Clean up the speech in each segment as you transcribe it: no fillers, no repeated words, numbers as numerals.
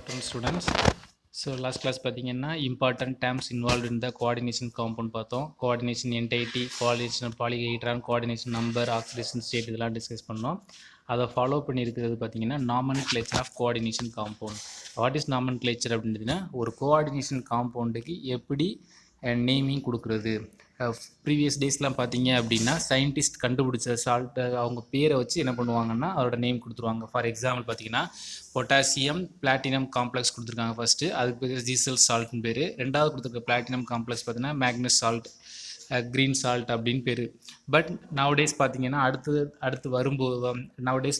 Students, so last class பார்த்தீங்கன்னா important terms involved in the coordination compound பார்த்தோம். coordination entity, coordination polyhedron, coordination number, oxidation state இதெல்லாம் discuss பண்ணோம். அதை follow பண்ணியிருக்கிறது பார்த்தீங்கன்னா nomenclature of coordination compound. What is nomenclature அப்படின்றதுன்னா ஒரு coordination காம்பவுண்டுக்கு எப்படி naming கொடுக்குறது. ப்ரீவியஸ் டேஸ்லாம் பார்த்தீங்க அப்படின்னா சயின்டிஸ்ட் கண்டுபிடிச்ச சால்ட் அவங்க பேரை வச்சு என்ன பண்ணுவாங்கன்னா அதோட நேம் கொடுத்துருவாங்க. ஃபார் எக்ஸாம்பிள் பார்த்தீங்கன்னா பொட்டாசியம் பிளாட்டினம் காம்ப்ளெக்ஸ் கொடுத்துருக்காங்க ஃபஸ்ட்டு, அதுக்கு பேர் ஜீசல் சால்ட்னு பேர். ரெண்டாவது கொடுத்துருக்க பிளாட்டினம் காம்ப்ளெக்ஸ் பார்த்தீங்கன்னா மேக்னஸ் சால்ட், க்ரீன் சால்ட் அப்படின்னு பேர். பட் நவடேஸ் பார்த்தீங்கன்னா அடுத்து வரும்போது நவடேஸ்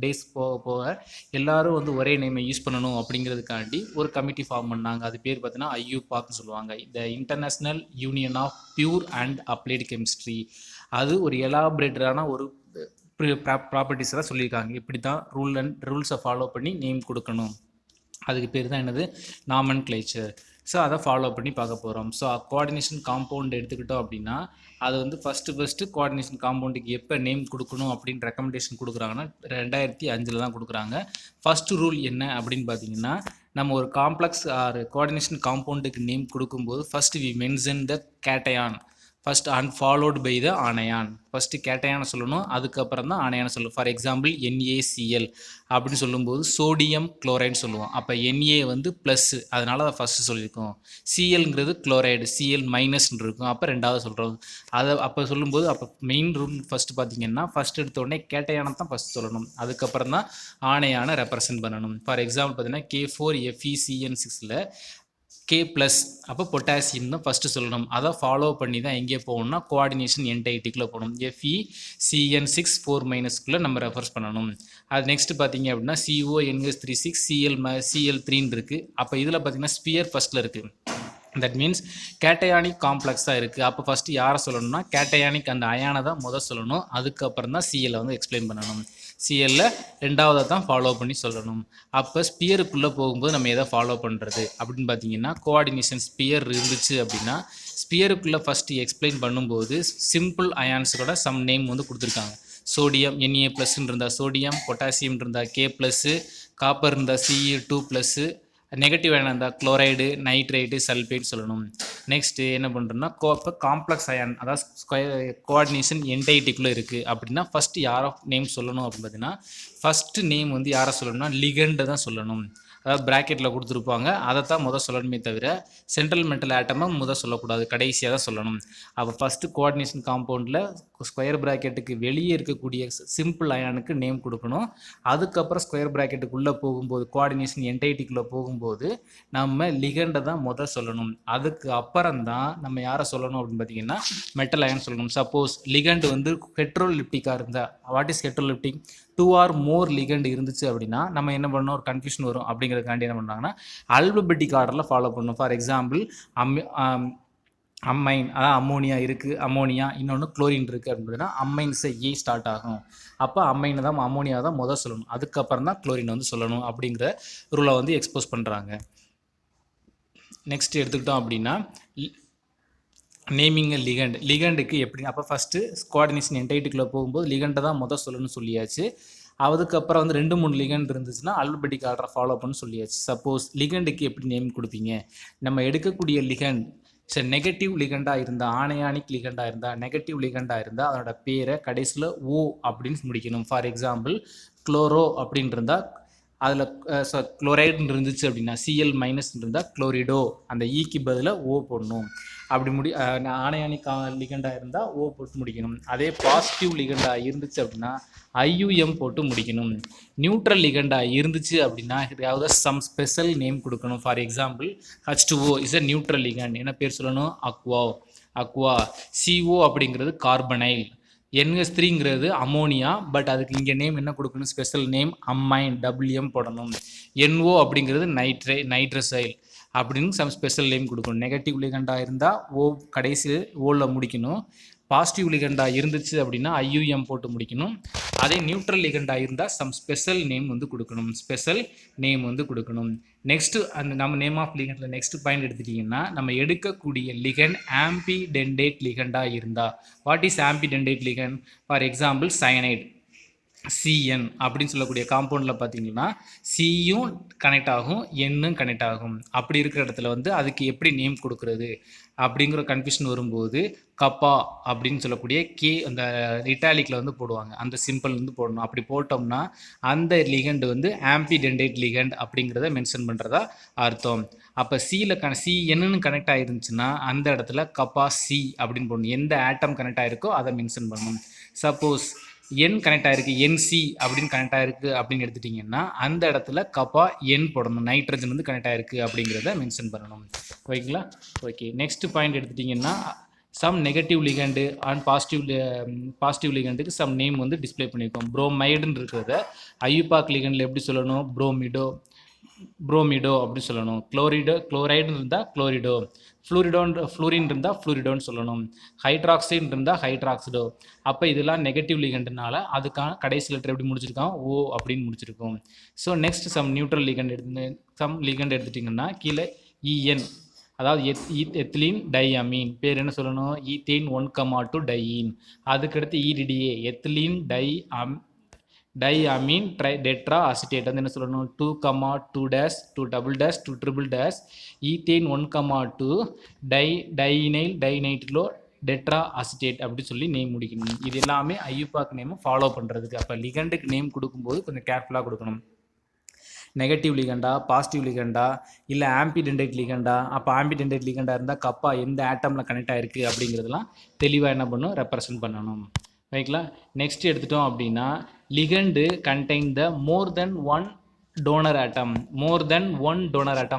டேஸ் போக போக எல்லாரும் வந்து ஒரே நேமை யூஸ் பண்ணணும் அப்படிங்கிறதுக்காண்டி ஒரு கமிட்டி ஃபார்ம் பண்ணாங்க. அது பேர் பார்த்தீங்கன்னா ஐயூபாக்னு சொல்லுவாங்க, the international union of pure and applied chemistry. அது ஒரு எலாபரேட்டடான ஒரு ப்ராப்பர்ட்டிஸ் தான் சொல்லியிருக்காங்க. இப்படி தான் ரூல்ஸை ஃபாலோ பண்ணி நேம் கொடுக்கணும். அதுக்கு பேர் தான் என்னது நாமன்க்ளேச்சர். ஸோ அதை ஃபாலோ பண்ணி பார்க்க போகிறோம். ஸோ கோஆர்டினேஷன் காம்பவுண்ட் எடுத்துக்கிட்டோம் அப்படின்னா அது வந்து ஃபஸ்ட்டு கோஆர்டினேஷன் காம்பவுண்டுக்கு எப்போ நேம் கொடுக்கணும் அப்படின்னு ரெக்கமெண்டேஷன் கொடுக்குறாங்கன்னா 2005 தான் கொடுக்குறாங்க. ஃபஸ்ட்டு ரூல் என்ன அப்படின்னு பார்த்தீங்கன்னா, நம்ம ஒரு காம்ப்ளெக்ஸ் ஆர் கோஆர்டினேஷன் காம்பவுண்டுக்கு நேம் கொடுக்கும்போது first we mention the cation first and followed by the anion. First கேட்டையான சொல்லணும், அதுக்கப்புறம் தான் ஆனையான சொல்லணும். ஃபார் எக்ஸாம்பிள் NaCl அப்படின்னு சொல்லும்போது சோடியம் குளோரைடு சொல்லுவோம். அப்போ Na வந்து ப்ளஸ்ஸு, அதனால அதை ஃபஸ்ட்டு சொல்லியிருக்கோம். Clங்கிறது குளோரைடு, Cl மைனஸ்ன்னு இருக்கும், அப்போ ரெண்டாவது சொல்கிறோம். அதை அப்போ சொல்லும்போது அப்போ மெயின் ரூல் ஃபஸ்ட்டு பார்த்தீங்கன்னா ஃபஸ்ட் எடுத்த உடனே கேட்டையான தான் ஃபஸ்ட் சொல்லணும், அதுக்கப்புறம் தான் ஆனையான ரெப்ரசன்ட் பண்ணணும். ஃபார் எக்ஸாம்பிள் பார்த்தீங்கன்னா K4FeCN6ல் K ப்ளஸ், அப்போ பொட்டாசியம் தான் ஃபஸ்ட்டு சொல்லணும். அதை ஃபாலோ பண்ணி தான் எங்கே போகணும்னா கோஆர்டினேஷன் என்டைட்டிக்குள்ளே போகணும். FeCN6 4- நம்ம ரெஃபர்ஸ் பண்ணணும். அது நெக்ஸ்ட் பார்த்தீங்க அப்படின்னா CONH36 Cl3ன்னு இருக்குது. அப்போ இதில் பார்த்தீங்கன்னா ஸ்பியர் ஃபஸ்ட்டில் இருக்குது. தட் மீன்ஸ் கேட்டயானிக் காம்ப்ளெக்ஸாக இருக்குது. அப்போ ஃபஸ்ட்டு யாரை சொல்லணும்னா கேட்டயானிக் அந்த அயானை தான் முதல் சொல்லணும், அதுக்கப்புறம் தான் சிஎல்லை வந்து எக்ஸ்பிளைன் பண்ணணும். சிஎல்ல ரெண்டாவதை தான் ஃபாலோ பண்ணி சொல்லணும். அப்போ ஸ்பியருக்குள்ளே போகும்போது நம்ம எதை ஃபாலோ பண்ணுறது அப்படின்னு பார்த்தீங்கன்னா கோஆர்டினேஷன் ஸ்பியர் இருந்துச்சு அப்படின்னா ஸ்பியருக்குள்ளே ஃபஸ்ட்டு எக்ஸ்பிளைன் பண்ணும்போது சிம்பிள் அயான்ஸோட சம் நேம் வந்து கொடுத்துருக்காங்க. சோடியம் Na+ இருந்தால் சோடியம், பொட்டாசியம் இருந்தால் K+, காப்பர் இருந்தால் Ce2+, நெகட்டிவ் அயன் இருந்தால் குளோரைடு, நைட்ரைடு, சல்ஃபேட் சொல்லணும். நெக்ஸ்ட்டு என்ன பண்ணுறோம்னா இப்போ காம்ப்ளெக்ஸ் அயான் அதாவது கோஆர்டினேஷன் என்டைட்டிக்குள்ளே இருக்குது அப்படின்னா ஃபஸ்ட்டு யாரை நேம் சொல்லணும் அப்படின்னு பார்த்தீங்கன்னா ஃபஸ்ட்டு நேம் வந்து யாரை சொல்லணும்னா லிகண்டை தான் சொல்லணும். அதாவது ப்ராக்கெட்டில் கொடுத்துருப்பாங்க, அதை தான் முதல் சொல்லணுமே தவிர சென்ட்ரல் மெட்டல் ஆட்டமை முதல் சொல்லக்கூடாது, கடைசியாக தான் சொல்லணும். அப்போ ஃபஸ்ட்டு கோஆர்டினேஷன் காம்பவுண்டில் ஸ்கொயர் ப்ராக்கெட்டுக்கு வெளியே இருக்கக்கூடிய சிம்பிள் அயானுக்கு நேம் கொடுக்கணும். அதுக்கப்புறம் ஸ்கொயர் ப்ராக்கெட்டுக்குள்ளே போகும்போது கோஆர்டினேஷன் என்டைட்டிக்குள்ளே போகும்போது நம்ம லிகண்டை தான் முதல் சொல்லணும். அதுக்கு அப்புறம் தான் நம்ம யாரை சொல்லணும் அப்படின்னு பார்த்தீங்கன்னா மெட்டல் அயான் சொல்லணும். சப்போஸ் லிகண்ட் வந்து ஹெட்ரோலிப்டிக்காக இருந்தால், what is heteroleptic, 2 or more ligand இருந்துச்சு அப்படின்னா நம்ம என்ன பண்ணணும், ஒரு கன்ஃபியூஷன் வரும். அப்படிங்கிறதுக்காண்டி என்ன பண்ணுறாங்கன்னா அல்பபெட்டிக் ஆர்டரில் ஃபாலோ பண்ணணும். ஃபார் எக்ஸாம்பிள் அம்மைன், அதாவது அம்மோனியா இருக்குது, அம்மோனியா, இன்னொன்று குளோரின் இருக்குது அப்படின்னா அம்மைன்ஸை ஏ ஸ்டார்ட் ஆகும். அப்போ அம்மைனை தான் அம்மோனியா தான் முதல் சொல்லணும், அதுக்கப்புறம் தான் குளோரின் வந்து சொல்லணும் அப்படிங்கிற ரூலை வந்து எக்ஸ்போஸ் பண்ணுறாங்க. நெக்ஸ்ட் எடுத்துக்கிட்டோம் அப்படின்னா நேமிங் லிகண்டுக்கு எப்படி, அப்போ ஃபஸ்ட்டு கோஆர்டினேஷன் என்டைட்டிக்குள்ளே போகும்போது லிகண்டை தான் முதல் சொல்லணும்னு சொல்லியாச்சு. அதுக்கப்புறம் வந்து 2-3 லிகண்ட் இருந்துச்சுன்னா அல்பபெட்டிக் ஆர்டரை ஃபாலோ பண்ண சொல்லியாச்சு. சப்போஸ் லிகண்டுக்கு எப்படி நேம் கொடுப்பீங்க, நம்ம எடுக்கக்கூடிய லிகண்ட் நெகட்டிவ் லிகண்டாக இருந்தால், ஆனையானிக் லிகண்டாக இருந்தால், நெகட்டிவ் லிகண்டாக இருந்தால் அதோட பேரை கடைசியில் ஓ அப்படின்னு முடிக்கணும். ஃபார் எக்ஸாம்பிள் குளோரோ அப்படின்னு இருந்தால் அதில் குளோரைடுன்னு இருந்துச்சு அப்படின்னா Cl- இருந்தால் குளோரிடோ, அந்த ஈக்கு பதிலாக ஓ போடணும். அப்படி ஆனையானிக் லிகண்டாக இருந்தால் ஓ போட்டு முடிக்கணும். அதே பாசிட்டிவ் லிகண்டாக இருந்துச்சு அப்படின்னா IUM போட்டு முடிக்கணும். நியூட்ரல் லிகண்டாக இருந்துச்சு அப்படின்னா ஏதாவது சம் ஸ்பெஷல் நேம் கொடுக்கணும். For example H2O is a neutral ligand, என்ன பேர் சொல்லணும், அக்வா. CO அப்படிங்கிறது கார்பனைல், NH3ங்கிறது அமோனியா, பட் அதுக்கு இங்கே நேம் என்ன கொடுக்கணும், ஸ்பெஷல் நேம் அம்மைன், WM போடணும். NO அப்படிங்கிறது நைட்ரசைல் அப்படின்னு சம் ஸ்பெஷல் நேம் கொடுக்கணும். நெகட்டிவ் லிகண்டாக இருந்தால் ஓ கடைசி ஓவில் முடிக்கணும். பாசிட்டிவ் லிகண்டாக இருந்துச்சு அப்படின்னா IUM போட்டு முடிக்கணும். அதே நியூட்ரல் லிகண்டாக இருந்தால் சம் ஸ்பெஷல் நேம் வந்து கொடுக்கணும். நெக்ஸ்ட்டு அந்த நம்ம நேம் ஆஃப் லிகண்டில் நெக்ஸ்ட் பாயிண்ட் எடுத்துட்டிங்கன்னா நம்ம எடுக்கக்கூடிய லிகண்ட் ஆம்பிடென்டேட் லிகண்டாக இருந்தால், what is ambidentate ligand, for example cyanide. CN அப்படின்னு சொல்லக்கூடிய காம்பவுண்டில் பார்த்தீங்கன்னா சியும் கனெக்ட் ஆகும் எண்ணும் கனெக்ட் ஆகும். அப்படி இருக்கிற இடத்துல வந்து அதுக்கு எப்படி நேம் கொடுக்குறது அப்படிங்கிற கன்ஃபியூஷன் வரும்போது கப்பா அப்படின்னு சொல்லக்கூடிய கே அந்த இட்டாலிக்கில் வந்து போடுவாங்க. அந்த சிம்பிள் வந்து போடணும். அப்படி போட்டோம்னா அந்த லிகண்ட் வந்து ஆம்பிடென்டேட் லிகண்ட் அப்படிங்கிறத மென்ஷன் பண்ணுறதா அர்த்தம். அப்போ சியில் சி என்னன்னு கனெக்ட் ஆகிருந்துச்சுன்னா அந்த இடத்துல கப்பா சி அப்படின்னு போடணும். எந்த ஆட்டம் கனெக்ட் ஆகிருக்கோ அதை மென்ஷன் பண்ணணும். சப்போஸ் என் கனெக்ட் ஆகிருக்கு என்சி அப்படின்னு கனெக்ட் ஆகிருக்கு அப்படின்னு எடுத்துட்டிங்கன்னா அந்த இடத்துல கப்பா என் போடணும். நைட்ரஜன் வந்து கனெக்ட் ஆகிருக்கு அப்படிங்கிறத மென்ஷன் பண்ணணும். ஓகேங்களா? ஓகே, நெக்ஸ்ட் பாயிண்ட் எடுத்துட்டிங்கன்னா some negative ligand and positive லிகண்டுக்கு சம் நேம் வந்து டிஸ்பிளே பண்ணியிருக்கோம். புரோமைடுன்னு இருக்கிறத ஐயூபாக் லிகண்டில் எப்படி சொல்லணும்? புரோமிடோ அப்படி சொல்லணும். குளோரைடு இருந்தால் குளோரிடோ, ஃப்ளூரின் இருந்தால் ஃப்ளூரிடோன்னு சொல்லணும். ஹைட்ராக்சைடு இருந்தால் ஹைட்ராக்சிடோ. அப்போ இதெல்லாம் நெகட்டிவ் லிகண்டுனால அதுக்கான கடைசி லெட்டர் எப்படி முடிச்சிருக்கோம்? ஓ அப்படின்னு முடிச்சிருக்கோம். So next some neutral ligand எடுத்துட்டிங்கன்னா கீழே இஎன், அதாவது எத்திலீன் டைஅமீன் பேர் என்ன சொல்லணும்? ஈத்தேன் 1,2 டையின். அதுக்கடுத்து EDTA ethylene diamine tetra acetate வந்து என்ன சொல்லணும்? 2,2 dash 2 double dash 2 triple dash ethane 1,2 diyl dinitro tetra acetate அப்படி சொல்லி நேம் முடிக்கணும். இது எல்லாமே ஐயூபாக் நேம் ஃபாலோ பண்ணுறதுக்கு. அப்போ லிகண்டுக்கு நேம் கொடுக்கும்போது கொஞ்சம் கேர்ஃபுல்லாக கொடுக்கணும். நெகட்டிவ் லிகண்டா, பாசிட்டிவ் லிகண்டா, இல்லை ஆம்பிடென்டேட் லிகண்டா. அப்போ ஆம்பிடென்டேட் லிகண்டா இருந்தால் கப்பா எந்த ஆட்டமில் கனெக்ட் ஆகிருக்கு அப்படிங்கிறதுலாம் தெளிவாக என்ன பண்ணணும்? ரெப்ரசன்ட் பண்ணணும். ரைங்களா? நெக்ஸ்ட் எடுத்துட்டோம் அப்படின்னா ligand contain the more then one donor atom.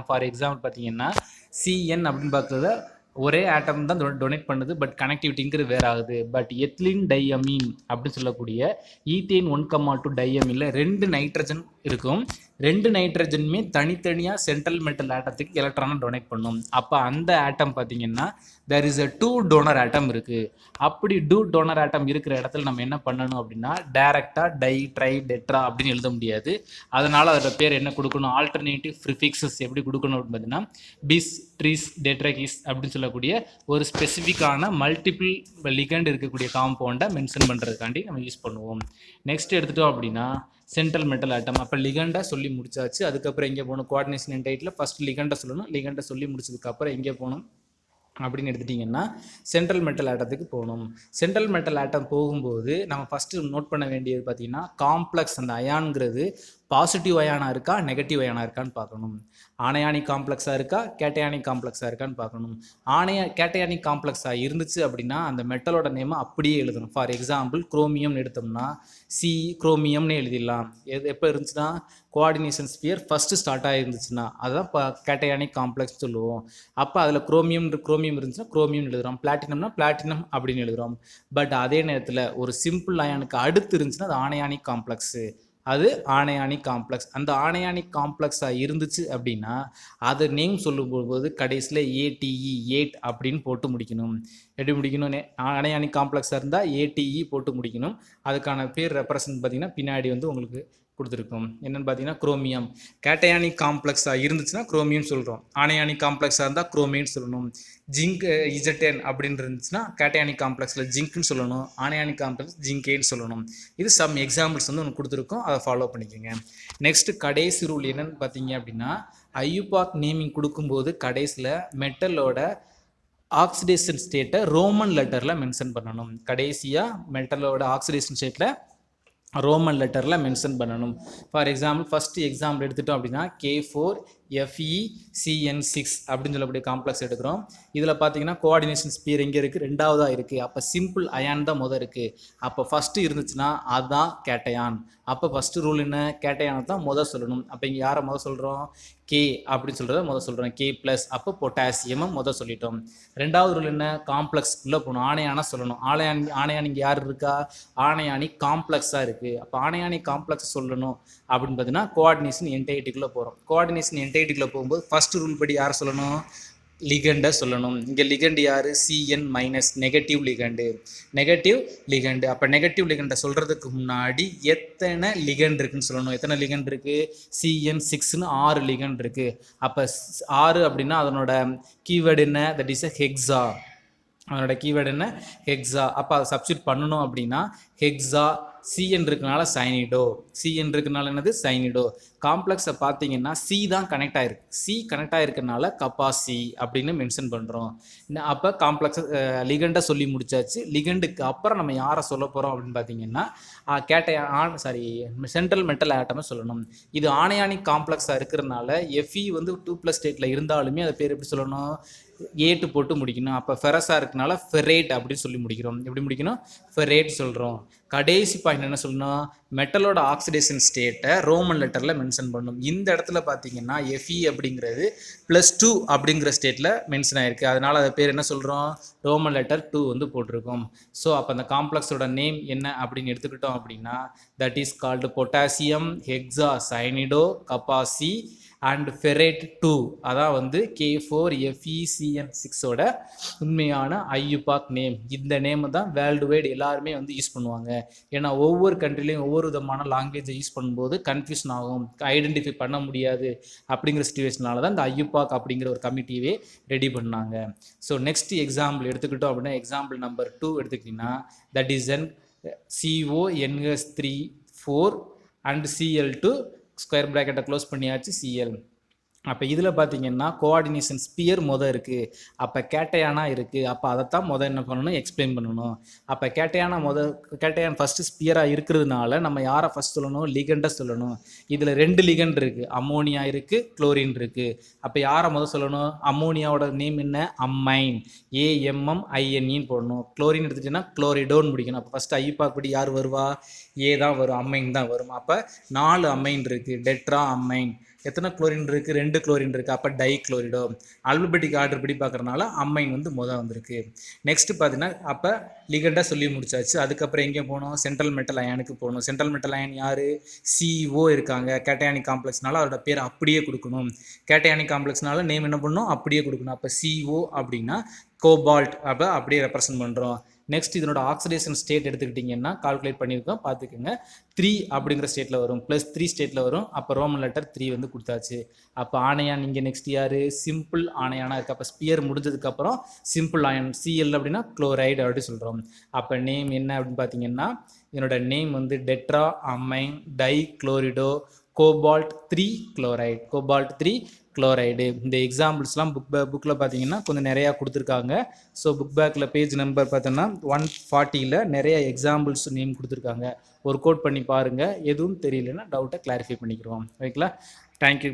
For example பார்த்தீங்கன்னா சிஎன் அப்படின்னு பார்த்தது ஒரே ஆட்டம் தான் டொனேட் பண்ணுது, பட் கனெக்டிவிட்டிங்கிறது வேற ஆகுது. பட் எத்திலீன் டைஅமீன் அப்படின்னு சொல்லக்கூடிய ஈத்தேன் 1,2 டைஅமீனில் 2 நைட்ரஜன் இருக்கும். 2 நைட்ரஜனுமே தனித்தனியாக சென்ட்ரல் மெட்டல் ஆட்டத்துக்கு எலக்ட்ரானை டொனேட் பண்ணும். அப்போ அந்த ஆட்டம் பார்த்தீங்கன்னா there is a 2 டோனர் ஆட்டம் இருக்குது. அப்படி 2 டோனர் ஆட்டம் இருக்கிற இடத்துல நம்ம என்ன பண்ணணும் அப்படின்னா டைரெக்டாக டை ட்ரை டெட்ரா அப்படின்னு எழுத முடியாது. அதனால் அதோட பேர் என்ன கொடுக்கணும்? ஆல்டர்னேட்டிவ் ப்ரிஃபிக்ஸஸ் எப்படி கொடுக்கணும் அப்படின்னு பார்த்தீங்கன்னா பிஸ், ட்ரிஸ், டெட்ரகிஸ் அப்படின்னு சொல்லக்கூடிய ஒரு ஸ்பெசிஃபிக்கான மல்டிபிள் லிகண்ட் இருக்கக்கூடிய காம்பவுண்டை மென்ஷன் பண்ணுறதுக்காண்டி நம்ம யூஸ் பண்ணுவோம். நெக்ஸ்ட் எடுத்துட்டோம் அப்படின்னா சென்ட்ரல் மெட்டல் ஆட்டம். அப்போ லிகண்டை சொல்லி முடிச்சாச்சு. அதுக்கப்புறம் எங்கே போகணும்? கோஆர்டினேஷன் என்டைட்டில் ஃபஸ்ட் லிகண்டை சொல்லணும். லிகண்டை சொல்லி முடிச்சதுக்கப்புறம் எங்கே போகணும் அப்படின்னு எடுத்துட்டிங்கன்னா சென்ட்ரல் மெட்டல் ஆட்டத்துக்கு போகணும். சென்ட்ரல் மெட்டல் ஆட்டம் போகும்போது நம்ம ஃபஸ்ட்டு நோட் பண்ண வேண்டியது பார்த்தீங்கன்னா காம்ப்ளெக்ஸ், அந்த அயான்ங்கிறது பாசிட்டிவ் அயானாக இருக்கா நெகட்டிவ் அயானாக இருக்கான்னு பார்க்கணும். ஆனையானிக் காம்ப்ளெக்ஸாக இருக்கா கேட்டையானிக் காம்ப்ளெக்ஸாக இருக்கான்னு பார்க்கணும். கேட்டையானிக் காம்ப்ளெக்ஸாக இருந்துச்சு அப்படின்னா அந்த மெட்டலோட நேமை அப்படியே எழுதணும். ஃபார் எக்ஸாம்பிள் குரோமியம்னு எடுத்தோம்னா சி குரோமியம்னு எழுதிடலாம். எப்போ இருந்துச்சுன்னா கோஆர்டினேஷன் ஸ்பியர் ஃபஸ்ட்டு ஸ்டார்ட் ஆகிருந்துச்சுன்னா அதுதான் இப்போ கேட்டையானிக் காம்ப்ளெக்ஸ் சொல்லுவோம். அப்போ அதில் குரோமியம் இருந்துச்சுன்னா குரோமியம் எழுதுகிறோம், பிளாட்டினம்னா பிளாட்டினம் அப்படின்னு எழுதுகிறோம். பட் அதே நேரத்தில் ஒரு சிம்பிள் அயானுக்கு அடுத்து இருந்துச்சுன்னா அது ஆனையானிக் காம்ப்ளெக்ஸு, அது ஆனையானிக் காம்ப்ளெக்ஸ். அந்த ஆனையானிக் காம்ப்ளெக்ஸாக இருந்துச்சு அப்படின்னா அதை நேம் சொல்லும்போது கடைசியில் ஏடிஇ 8 அப்படின்னு போட்டு முடிக்கணும். எப்படி முடிக்கணும்? ஆனையானிக் காம்ப்ளெக்ஸாக இருந்தால் ஏடிஇ போட்டு முடிக்கணும். அதுக்கான பேர் ரெப்ரசன்ட் பார்த்தீங்கன்னா பின்னாடி வந்து உங்களுக்கு கொடுத்துருக்கோம். என்னென்னு பார்த்தீங்கன்னா குரோமியம். கேட்டையானிக் காம்ப்ளெக்ஸாக இருந்துச்சுன்னா குரோமியம் சொல்கிறோம். ஆனையானிக் காம்ப்ளெக்ஸாக இருந்தால் குரோமின்னு சொல்லணும். ஜிங்க் இசட்என் அப்படின்னு இருந்துச்சுன்னா கேட்டையானிக் காம்ப்ளெக்ஸில் ஜிங்க்னு சொல்லணும். ஆனையானிக் காம்ப்ளெக்ஸ் ஜிங்கேன்னு சொல்லணும். இது சம் எக்ஸாம்பிள்ஸ் வந்து ஒன்று கொடுத்துருக்கோம், அதை ஃபாலோ பண்ணிக்கோங்க. நெக்ஸ்ட்டு கடைசி ரூல் என்னென்னு பார்த்தீங்க அப்படின்னா ஐயூபாக் நேமிங் கொடுக்கும்போது கடைசியில் மெட்டலோட ஆக்சிடேஷன் ஸ்டேட்டை ரோமன் லெட்டரில் மென்ஷன் பண்ணணும். கடைசியாக மெட்டலோட ஆக்சிடேஷன் ஸ்டேட்டில் ரோமன் லெட்டரில் மென்ஷன் பண்ணணும். ஃபார் எக்ஸாம்பிள் ஃபஸ்ட்டு எக்ஸாம்பிள் எடுத்துட்டோம் அப்படின்னா K4FeCN6 அப்படின்னு சொல்லக்கூடிய காம்ப்ளெக்ஸ் எடுக்கிறோம். இதில் பார்த்தீங்கன்னா கோஆர்டினேஷன் ஸ்பியர் எங்கே இருக்குது? ரெண்டாவதாக இருக்குது. அப்போ சிம்பிள் அயான் தான் முதல் இருக்குது. அப்போ ஃபஸ்ட்டு இருந்துச்சுன்னா அதுதான் கேட்டையான். அப்போ ஃபஸ்ட்டு ரூல் என்ன? கேட்டையானை தான் முதல் சொல்லணும். அப்போ இங்கே யாரை முதல் சொல்கிறோம்? கே அப்படின்னு சொல்கிறத முதல் சொல்கிறோம். K+. அப்போ பொட்டாசியமை முதல் சொல்லிட்டோம். ரெண்டாவது ரூல் என்ன? காம்ப்ளெக்ஸ் உள்ளே போகணும். ஆனையானா சொல்லணும். ஆனையான் இங்கே யார் இருக்கா? ஆனையானி காம்ப்ளெக்ஸாக இருக்குது. அப்போ ஆனையானி காம்ப்ளெக்ஸ் சொல்லணும் அப்படின்னு பார்த்தீங்கன்னா கோஆர்டினேஷன் என்டைட்டிக்குள்ளே போகிறோம். கோஆர்டினேஷன் என்டைட்டிக்குள்ளே போகும்போது ஃபஸ்ட் ரூல் படி யார் சொல்லணும்? லிகண்டை சொல்லணும். இங்கே லிகண்டு யார்? CN- negative ligand. அப்போ நெகட்டிவ் லிகண்டை சொல்கிறதுக்கு முன்னாடி எத்தனை லிகண்ட் இருக்குன்னு சொல்லணும். எத்தனை லிகண்ட் இருக்குது? CN6ன்னு 6 லிகண்ட் இருக்குது. அப்போ 6 அப்படின்னா அதனோட கீவேர்டு என்ன? That is hexa. அதனோட கீவேர்டு என்ன? ஹெக்ஸா. அப்போ அதை சப்ஸ்டியூட் பண்ணணும் அப்படின்னா ஹெக்ஸா சிஎன் இருக்கனால சைனிடோ, சிஎன் இருக்கனால என்னது சைனிடோ. காம்ப்ளெக்ஸை பார்த்தீங்கன்னா சி தான் கனெக்ட் ஆயிருக்கு, சி கனெக்ட் ஆயிருக்கனால கப்பாசி அப்படின்னு மென்ஷன் பண்ணுறோம். அப்போ காம்ப்ளெக்ஸ் லிகண்டை சொல்லி முடிச்சாச்சு. லிகண்டுக்கு அப்புறம் நம்ம யாரை சொல்ல போகிறோம் அப்படின்னு பார்த்தீங்கன்னா சென்ட்ரல் மெட்டல் ஆட்டமை சொல்லணும். இது ஆனையானிக் காம்ப்ளெக்ஸாக இருக்கிறதுனால எஃப்இ வந்து 2+ ஸ்டேட்டில் இருந்தாலுமே அது பேர் எப்படி சொல்லணும், ஏட்டு போட்டு முடிக்கணும். அப்போ ஃபெரஸாக இருக்கனால ஃபெரேட் அப்படின்னு சொல்லி முடிக்கிறோம். எப்படி முடிக்கணும், ஃபெரேட் சொல்கிறோம். கடைசி பாயிண்ட் என்ன சொல்லணும், மெட்டலோட ஆக்சிடேஷன் ஸ்டேட்டை ரோமன் லெட்டரில் மென்ஷன் பண்ணணும். இந்த இடத்துல பார்த்தீங்கன்னா எஃப்இ அப்படிங்கிறது +2 அப்படிங்கிற ஸ்டேட்டில் மென்ஷன் ஆயிருக்கு, அதனால் அது பேர் என்ன சொல்கிறோம், ரோமன் லெட்டர் 2 வந்து போட்டிருக்கோம். ஸோ அப்போ அந்த காம்ப்ளெக்ஸோட நேம் என்ன அப்படின்னு எடுத்துக்கிட்டோம் அப்படின்னா that is called potassium hexa cyanido கப்பாசி அண்ட் ஃபெரேட் 2. அதான் வந்து K4FeCN6ஓட உண்மையான ஐயுபாக் நேம். இந்த நேம் தான் வேர்ல்டு வைடு எல்லாருமே வந்து யூஸ் பண்ணுவாங்க. ஏன்னா ஒவ்வொரு கண்ட்ரிலையும் ஒவ்வொரு விதமான லாங்குவேஜை யூஸ் பண்ணும்போது கன்ஃபியூஷன் ஆகும், ஐடென்டிஃபை பண்ண முடியாது. அப்படிங்கிற சிச்சுவேஷனால தான் இந்த ஐயுபாக் அப்படிங்கிற ஒரு கமிட்டியே ரெடி பண்ணாங்க. ஸோ நெக்ஸ்ட் எக்ஸாம்பிள் எடுத்துக்கிட்டோம் அப்படின்னா எக்ஸாம்பிள் நம்பர் 2 எடுத்துக்கிட்டிங்கன்னா that is an CONH3 4 and Cl2 square ப்ராக்கெட்டை க்ளோஸ் பண்ணியாச்சு Cl. அப்போ இதில் பார்த்தீங்கன்னா கோஆர்டினேஷன் ஸ்பியர் இருக்குது, அப்போ கேட்டையானா இருக்குது. அப்போ அதைத்தான் என்ன பண்ணணும், எக்ஸ்பிளைன் பண்ணணும். அப்போ கேட்டையான் ஃபஸ்ட்டு ஸ்பியராக இருக்கிறதுனால நம்ம யாரை ஃபஸ்ட் சொல்லணும், லிகண்டை சொல்லணும். இதில் 2 லிகண்ட் இருக்குது, அம்மோனியா இருக்குது, குளோரின் இருக்குது. அப்போ யாரை சொல்லணும், அம்மோனியாவோட நேம் என்ன, அம்மைன், AMMINE போடணும். குளோரின் எடுத்துட்டிங்கன்னா குளோரிடோன்னு முடிக்கணும். அப்போ ஃபஸ்ட்டு ஐப்பாப்படி யார் வருவா, ஏ தான் வரும், அம்மைன் தான் வரும். அப்போ 4 அம்மைன் இருக்குது, டெட்ரா அம்மைன். எத்தனை குளோரின் இருக்குது, 2 குளோரின் இருக்குது. அப்போ டைக்ளோரிடோ. ஆல்பபெட்டிக் ஆர்டர் படி பார்க்குறதுனால அம்மைன் வந்து வந்திருக்கு. நெக்ஸ்ட் பார்த்தீங்கன்னா அப்போ லிகண்டாக சொல்லி முடிச்சாச்சு. அதுக்கப்புறம் எங்கே போகணும், சென்ட்ரல் மெட்டல் அயனுக்கு போகணும். சென்ட்ரல் மெட்டல் அயன் யார், CO இருக்காங்க. கேட்டையானிக் காம்ப்ளெக்ஸ்னால அதோட பேர் அப்படியே கொடுக்கணும். கேட்டையானிக் காம்ப்ளெக்ஸ்னால நேம் என்ன பண்ணணும், அப்படியே கொடுக்கணும். அப்போ CO அப்படின்னா கோபால்ட், அப்போ அப்படியே ரெப்ரசன்ட் பண்ணுறோம். நெக்ஸ்ட் இதனோட ஆக்சிடேஷன் ஸ்டேட் எடுத்துக்கிட்டிங்கன்னா கால்குலேட் பண்ணியிருக்கோம், பார்த்துக்கோங்க. 3 அப்படிங்கிற ஸ்டேட்டில் வரும், +3 ஸ்டேட்டில் வரும். அப்போ ரோமன் லெட்டர் 3 வந்து கொடுத்தாச்சு. அப்போ ஆனையான் இங்கே நெக்ஸ்ட் யார், சிம்பிள் ஆனையானா இருக்குது. அப்போ ஸ்பியர் முடிஞ்சதுக்கப்புறம் சிம்பிள் ஆயன் Cl அப்படின்னா குளோரைடு அப்படி சொல்கிறோம். அப்போ நேம் என்ன அப்படின்னு பார்த்தீங்கன்னா இதனோட நேம் வந்து tetra amine dichlorido cobalt 3 chloride, cobalt 3 chloride. இந்த எக்ஸாம்பிள்ஸ்லாம் புக்கில் பார்த்தீங்கன்னா கொஞ்சம் நிறையா கொடுத்துருக்காங்க. ஸோ புக் பேக்கில் பேஜ் நம்பர் பார்த்தோன்னா 140ல் நிறைய எக்ஸாம்பிள்ஸ் நேம் கொடுத்துருக்காங்க. ஒர்க் அவுட் பண்ணி பாருங்கள், எதுவும் தெரியலன்னா டவுட்டை கிளாரிஃபை பண்ணிக்கிறோம். ஓகேங்களா, தேங்க்யூ.